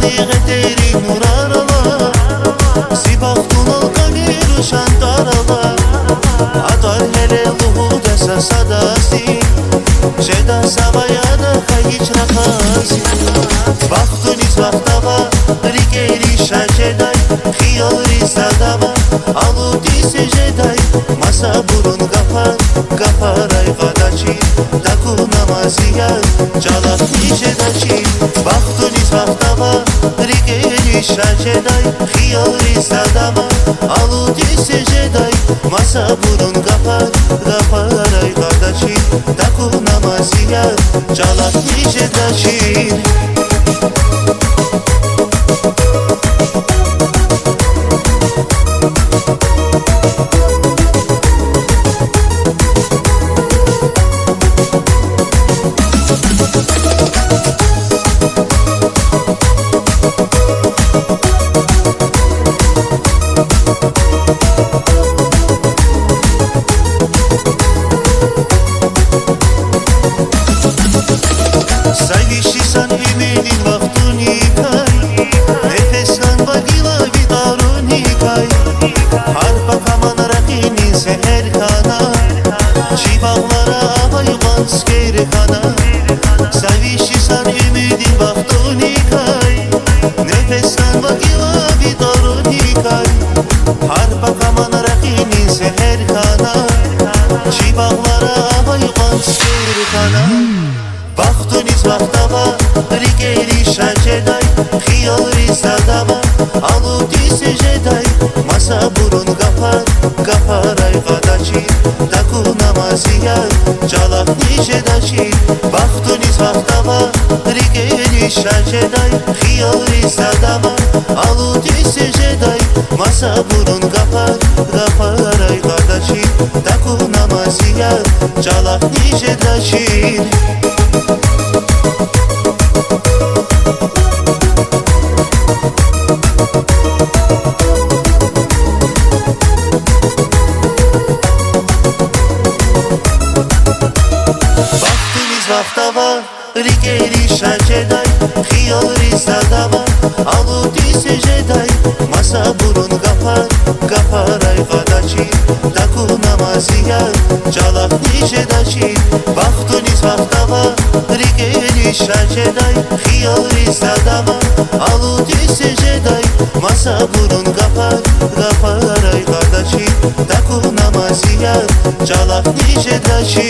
نغدری نورارلا سیباختون القمی روشن دارلا عطار هلی لهو دسا صداسی جدا سوایانا خیچ نخاسی وقتونیز وقتاوا ریگری شجدای خیاری صداوا aludis jedai masa burun gafaray qadachi taku namazia jalak nijedachi vaqtunis vaqtava rigeri shajedai khiyori sadama aludis jedai masa burun gafaray qadachi taku namazia jalak nijedachi Sayışırsan emenin vaktuni kay Nefeslen bagila vidaruni kay Harpa kaman rakinin seher kana Çivağlara hayvan skeri kana Sayışırsan emenin vaktuni kay Nefeslen bagila vidaruni kay Harpa kaman rakinin seher kana Çivağlara hayvan skeri kana Vaqtuniz vaqtava rigeri shajedai khiyori sadava aludis jedai masa burun gafaray qadachi taku namazia jalak nijedachi Vaqtuniz vaqtava rigeri shajedai khiyori sadava aludis jedai masa burun gafaray qadachi taku namazia jalak nijedachi Vaqtava rigeri shajedai khiyori sadava aludis jedai masa burun gafaray qadachi taku namazia jalak nijedachi Vaqtuniz vaqtava rigeri shajedai khiyori sadava aludis jedai masa burun gafaray qadachi taku namazia jalak nijedachi